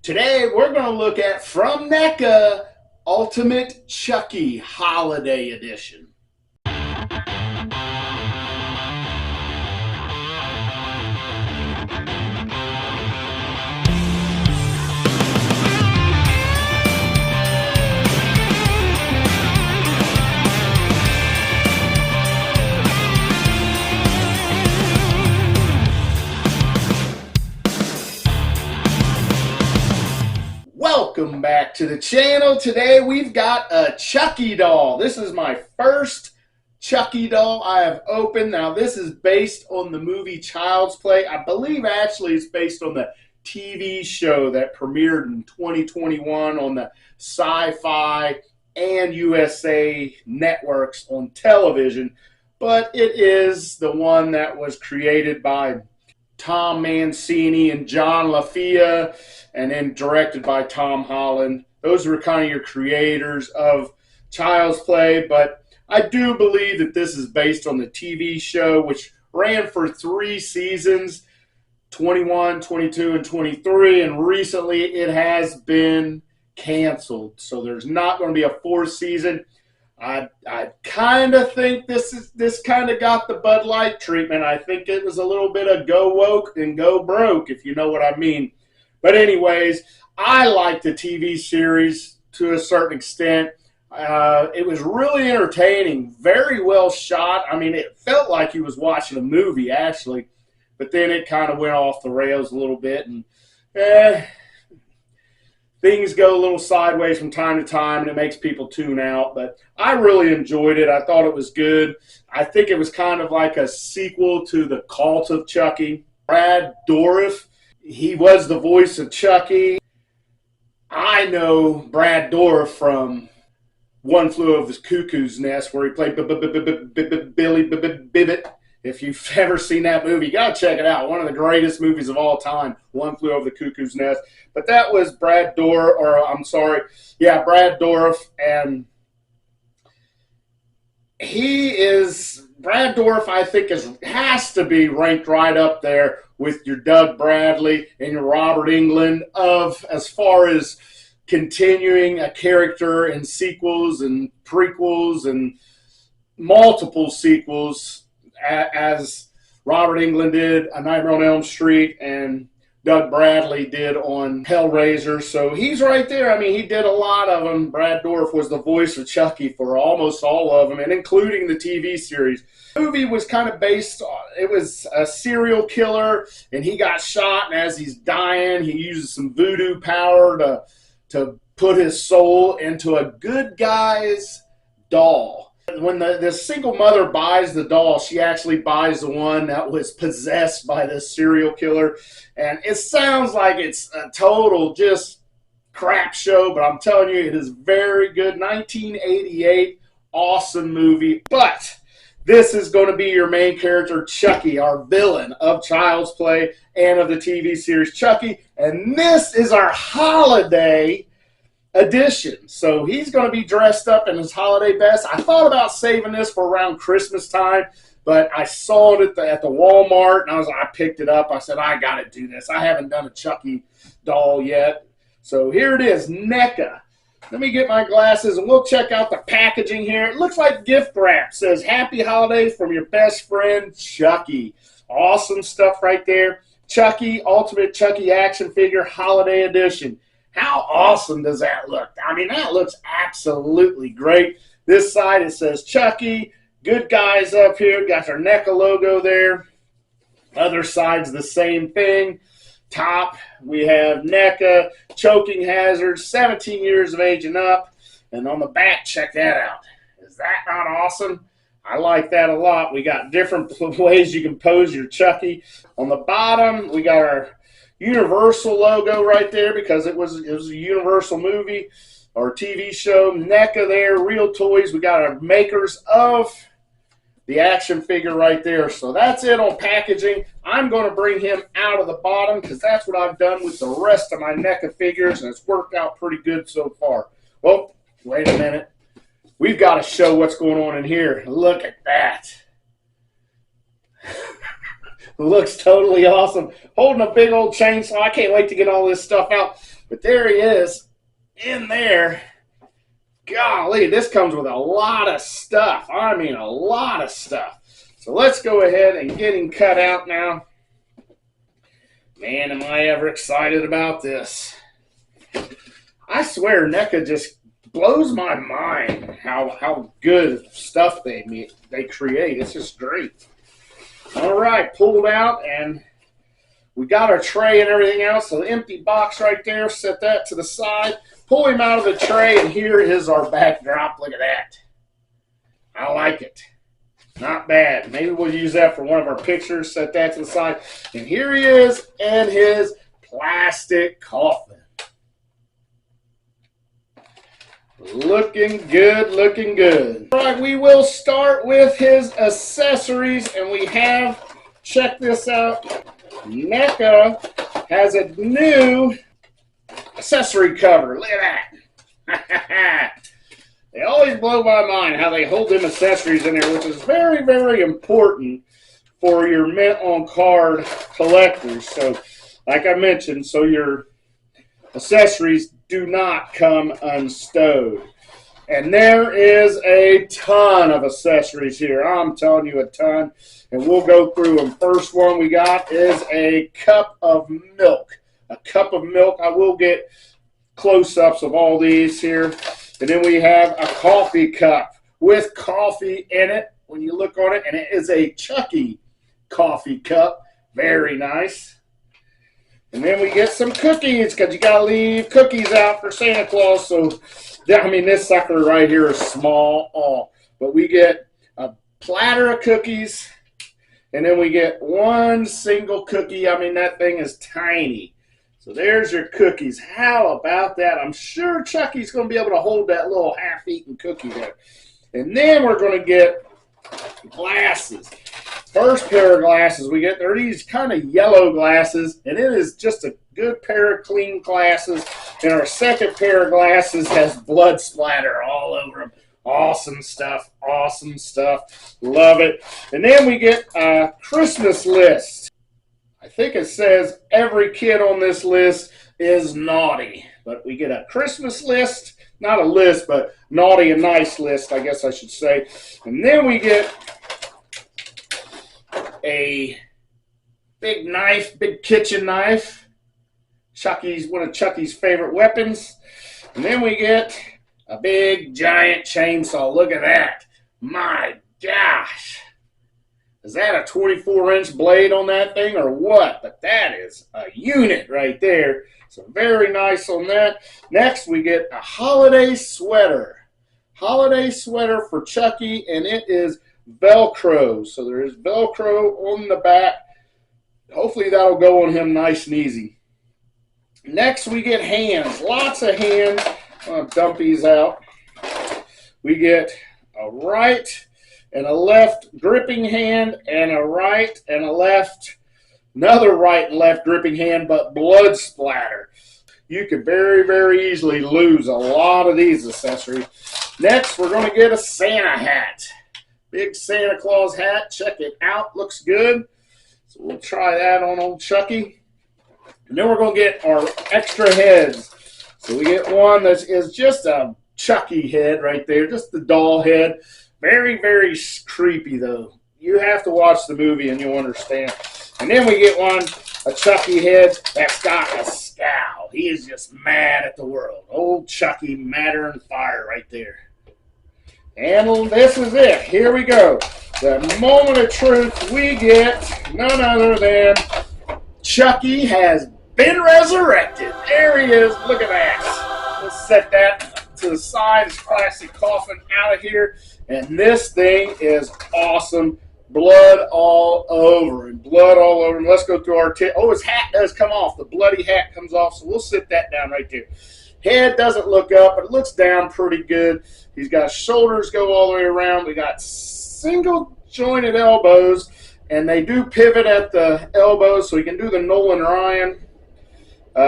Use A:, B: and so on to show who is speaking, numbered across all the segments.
A: Today we're going to look at from NECA Ultimate Chucky Holiday Edition. Welcome back to the channel. Today we've got a Chucky doll. This is my first Chucky doll I have opened. Now this is based on the movie Child's Play. I believe actually it's based on the TV show that premiered in 2021 on the Syfy and USA networks on television. But it is the one that was created by Tom Mancini and John LaFia, and then directed by Tom Holland. Those were kind of your creators of Child's Play, but I do believe that this is based on the TV show, which ran for 3 seasons, 21, 22, and 23, and recently it has been canceled. So there's not going to be a 4th season. I kind of think this kind of got the Bud Light treatment. I think it was a little bit of go woke and go broke, if you know what I mean. But anyways, I like the TV series to a certain extent. It was really entertaining, very well shot. I mean, it felt like you was watching a movie, actually. But then it kind of went off the rails a little bit, and things go a little sideways from time to time, and it makes people tune out. But I really enjoyed it. I thought it was good. I think it was kind of like a sequel to The Cult of Chucky. Brad Dourif, he was the voice of Chucky. I know Brad Dourif from One Flew Over the Cuckoo's Nest, where he played Billy Bibbit. If you've ever seen that movie, you got to check it out. One of the greatest movies of all time, One Flew Over the Cuckoo's Nest. But that was Brad Dourif, Brad Dourif, and Brad Dourif, I think, has to be ranked right up there with your Doug Bradley and your Robert Englund as far as continuing a character in sequels and prequels and multiple sequels, as Robert Englund did A Nightmare on Elm Street and Doug Bradley did on Hellraiser. So he's right there. I mean, he did a lot of them. Brad Dourif was the voice of Chucky for almost all of them, and including the TV series. The movie was kind of based on, it was a serial killer, and he got shot, and as he's dying, he uses some voodoo power to put his soul into a good guy's doll. When the single mother buys the doll, she actually buys the one that was possessed by this serial killer. And it sounds like it's a total just crap show, but I'm telling you, it is very good. 1988, awesome movie. But this is going to be your main character, Chucky, our villain of Child's Play and of the TV series Chucky. And this is our holiday edition. So he's going to be dressed up in his holiday best. I thought about saving this for around Christmas time, but I saw it at the Walmart, and I picked it up. I said, I got to do this. I haven't done a Chucky doll yet. So here it is, NECA. Let me get my glasses, and we'll check out the packaging here. It looks like gift wrap. It says, Happy Holidays from your best friend, Chucky. Awesome stuff right there. Chucky, Ultimate Chucky Action Figure Holiday Edition. How awesome does that look? I mean, that looks absolutely great. This side, it says Chucky. Good guys up here. Got their NECA logo there. Other side's the same thing. Top, we have NECA, choking hazard, 17 years of age and up. And on the back, check that out. Is that not awesome? I like that a lot. We got different ways you can pose your Chucky. On the bottom, we got our Universal logo right there, because it was a Universal movie or TV show. NECA there, Real Toys. We got our makers of the action figure right there. So that's it on packaging. I'm going to bring him out of the bottom, because that's what I've done with the rest of my NECA figures, and it's worked out pretty good so far. Well, wait a minute. We've got to show what's going on in here. Look at that. Looks totally awesome. Holding a big old chainsaw. I can't wait to get all this stuff out. But there he is in there. Golly, this comes with a lot of stuff. I mean, a lot of stuff. So let's go ahead and get him cut out now. Man, am I ever excited about this. I swear NECA just blows my mind how good stuff they create. It's just great. All right, pulled out, and we got our tray and everything else. So the empty box right there, set that to the side. Pull him out of the tray, and here is our backdrop. Look at that. I like it. Not bad. Maybe we'll use that for one of our pictures. Set that to the side. And here he is in his plastic coffin. Looking good, looking good. All right, we will start with his accessories, and we have, check this out, NECA has a new accessory cover. Look at that. They always blow my mind how they hold them accessories in there, which is very, very important for your mint on card collectors. So, like I mentioned, so your accessories do not come unstowed. And there is a ton of accessories here. I'm telling you, a ton. And we'll go through them. First one we got is a cup of milk. A cup of milk. I will get close-ups of all these here. And then we have a coffee cup with coffee in it when you look on it. And it is a Chucky coffee cup. Very nice. And then we get some cookies, because you got to leave cookies out for Santa Claus. So, I mean, this sucker right here is small. But we get a platter of cookies. And then we get one single cookie. I mean, that thing is tiny. So there's your cookies. How about that? I'm sure Chucky's going to be able to hold that little half-eaten cookie there. And then we're going to get glasses. First pair of glasses we get, they're these kind of yellow glasses, and it is just a good pair of clean glasses. And our second pair of glasses has blood splatter all over them. Awesome stuff, awesome stuff. Love it. And then we get a Christmas list. I think it says every kid on this list is naughty. But we get a Christmas list, not a list, but naughty and nice list, I guess I should say. And then we get a big knife, big kitchen knife. Chucky's, one of Chucky's favorite weapons. And then we get a big giant chainsaw. Look at that. My gosh. Is that a 24-inch blade on that thing or what? But that is a unit right there. So very nice on that. Next, we get a holiday sweater. Holiday sweater for Chucky, and it is Velcro. So there is Velcro on the back. Hopefully that'll go on him nice and easy. Next, we get hands. Lots of hands. I'm going to dump these out. We get a right and a left gripping hand, and a right and a left, another right and left gripping hand, but blood splatter. You could very, very easily lose a lot of these accessories. Next, we're going to get a Santa hat. Big Santa Claus hat. Check it out. Looks good. So we'll try that on old Chucky. And then we're going to get our extra heads. So we get one that is just a Chucky head right there, just the doll head. Very, very creepy, though. You have to watch the movie and you'll understand. And then we get one, a Chucky head that's got a scowl. He is just mad at the world. Old Chucky, madder than fire right there. And this is it. Here we go. The moment of truth, we get none other than Chucky has been resurrected. There he is. Look at that. Let's set that to the side. His plastic coffin out of here. And this thing is awesome. Blood all over him. Blood all over him. Let's go through our tip. Oh, his hat does come off. The bloody hat comes off. So we'll sit that down right there. Head doesn't look up, but it looks down pretty good. He's got shoulders go all the way around. We got single jointed elbows, and they do pivot at the elbows, so he can do the Nolan Ryan.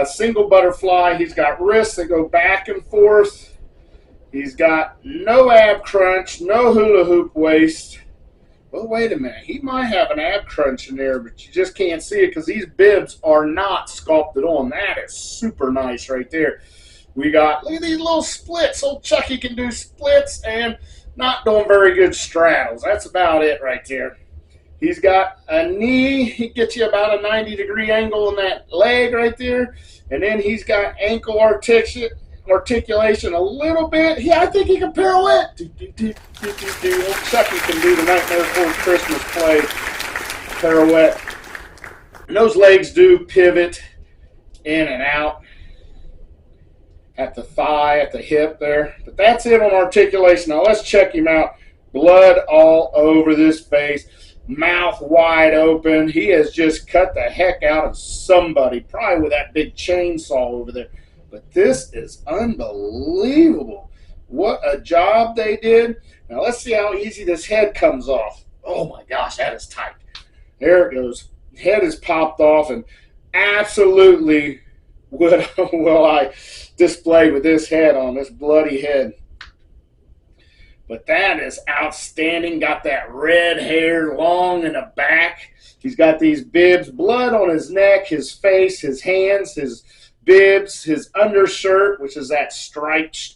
A: Single butterfly. He's got wrists that go back and forth. He's got no ab crunch, no hula hoop waist. Well, wait a minute. He might have an ab crunch in there, but you just can't see it because these bibs are not sculpted on. That is super nice right there. We got, look at these little splits. Old Chucky can do splits and not doing very good straddles. That's about it right there. He's got a knee. He gets you about a 90-degree angle in that leg right there. And then he's got ankle articulation a little bit. Yeah, I think he can pirouette. Old Chucky can do the Nightmare Before Christmas play pirouette. And those legs do pivot in and out at the thigh, at the hip there. But that's it on articulation. Now let's check him out. Blood all over this face. Mouth wide open. He has just cut the heck out of somebody, probably with that big chainsaw over there. But this is unbelievable. What a job they did. Now let's see how easy this head comes off. Oh my gosh, that is tight. There it goes. Head is popped off, and absolutely what will I display with this head on, this bloody head. But that is outstanding. Got that red hair long in the back. He's got these bibs, blood on his neck, his face, his hands, his bibs, his undershirt, which is that striped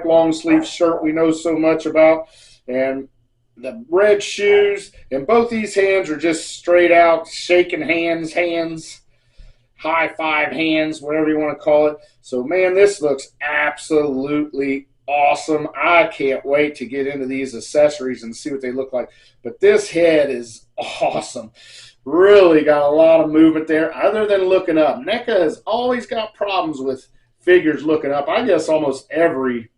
A: long sleeve shirt we know so much about, and the red shoes. And both these hands are just straight out shaking hands, high five hands, whatever you want to call it. So man, this looks absolutely awesome. I can't wait to get into these accessories and see what they look like. But this head is awesome. Really got a lot of movement there other than looking up. NECA has always got problems with figures looking up. I guess almost every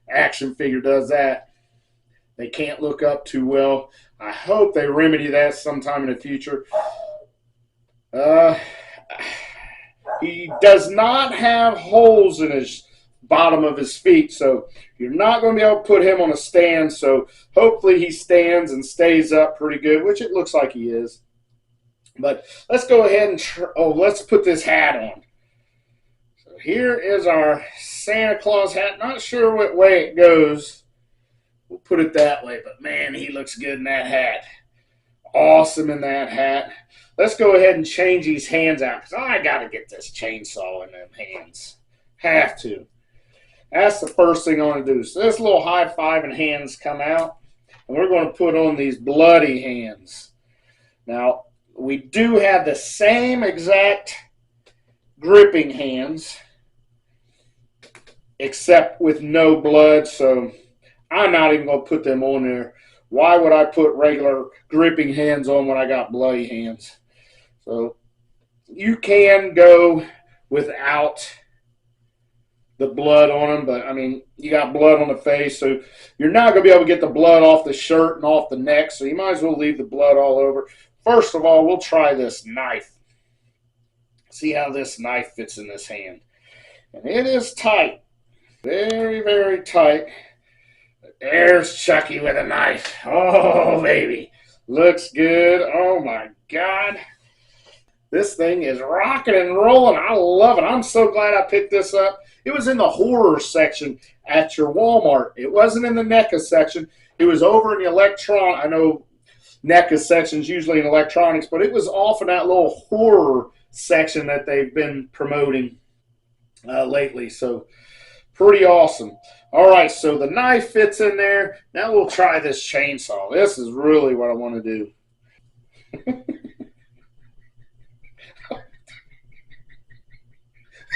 A: action figure does that. They can't look up too well. I hope they remedy that sometime in the future. He does not have holes in his bottom of his feet, so you're not going to be able to put him on a stand. So hopefully he stands and stays up pretty good, which it looks like he is. But let's go ahead and let's put this hat on. So here is our Santa Claus hat. Not sure what way it goes. We'll put it that way, but man, he looks good in that hat. Awesome in that hat. Let's go ahead and change these hands out, because I got to get this chainsaw in them hands. Have to. That's the first thing I want to do. So this little high five and hands come out, and we're going to put on these bloody hands. Now, we do have the same exact gripping hands, except with no blood, so I'm not even going to put them on there. Why would I put regular gripping hands on when I got bloody hands? So you can go without the blood on them, but I mean, you got blood on the face, so you're not going to be able to get the blood off the shirt and off the neck, so you might as well leave the blood all over. First of all, we'll try this knife. See how this knife fits in this hand. And it is tight. Very, very tight. There's Chucky with a knife. Oh, baby. Looks good. Oh, my God. This thing is rocking and rolling. I love it. I'm so glad I picked this up. It was in the horror section at your Walmart. It wasn't in the NECA section. It was over in the electronic. I know NECA section's usually in electronics, but it was off in that little horror section that they've been promoting lately. So pretty awesome. All right, so the knife fits in there. Now we'll try this chainsaw. This is really what I want to do.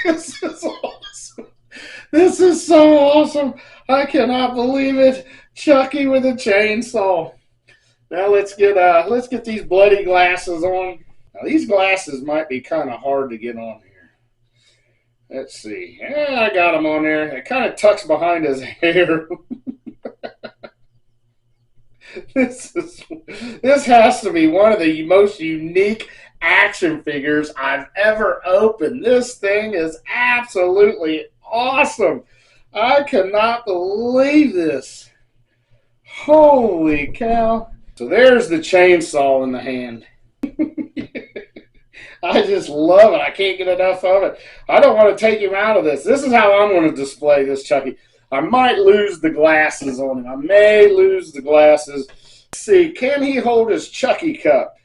A: This is awesome. This is so awesome. I cannot believe it. Chucky with a chainsaw. Now let's get these bloody glasses on. Now these glasses might be kind of hard to get on here. Let's see. Yeah, I got them on there. It kind of tucks behind his hair. This has to be one of the most unique action figures I've ever opened. This thing is absolutely awesome. I cannot believe this. Holy cow. So there's the chainsaw in the hand. I just love it. I can't get enough of it. I don't want to take him out of this. This is how I'm going to display this Chucky. I might lose the glasses on him. I may lose the glasses. Let's see, can he hold his Chucky cup?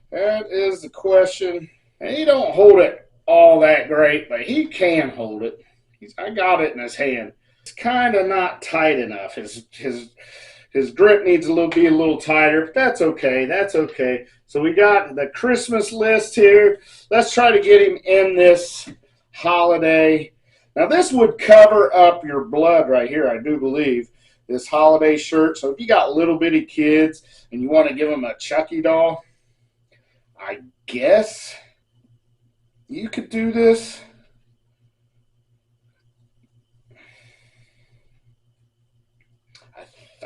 A: That is the question. And he don't hold it all that great, but he can hold it. I got it in his hand. It's kind of not tight enough. His grip needs be a little tighter, but that's okay. That's okay. So we got the Christmas list here. Let's try to get him in this holiday. Now this would cover up your blood right here, I do believe, this holiday shirt. So if you got little bitty kids and you want to give them a Chucky doll, I guess you could do this.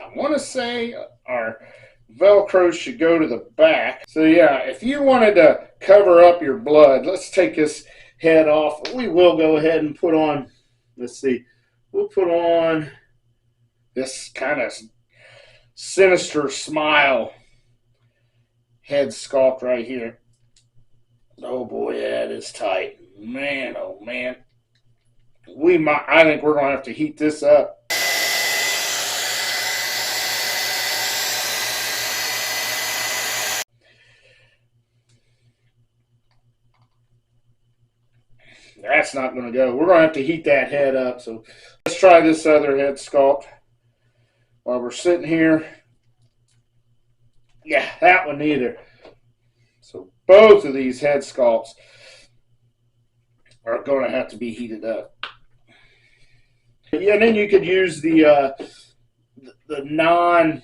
A: I want to say our Velcro should go to the back. So yeah, if you wanted to cover up your blood, let's take his head off. We will go ahead and put on, let's see, we'll put on this kind of sinister smile head sculpt right here. Oh boy, that is tight. Man, oh man. I think we're going to have to heat this up. That's not going to go. We're going to have to heat that head up. So let's try this other head sculpt while we're sitting here. Yeah, that one neither. So both of these head sculpts are going to have to be heated up. Yeah, and then you could use the non-bloody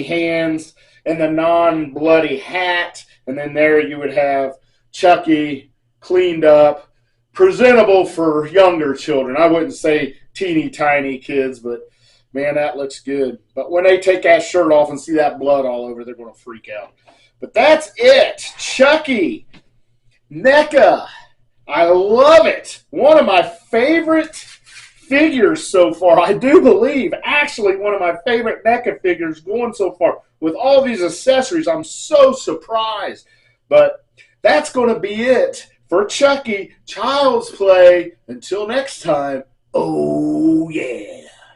A: hands and the non-bloody hat, and then there you would have Chucky cleaned up, presentable for younger children. I wouldn't say teeny tiny kids, but man, that looks good. But when they take that shirt off and see that blood all over, they're going to freak out. But that's it. Chucky. NECA. I love it. One of my favorite figures so far. I do believe actually one of my favorite NECA figures going so far. With all these accessories, I'm so surprised. But that's going to be it for Chucky Child's Play. Until next time, oh yeah.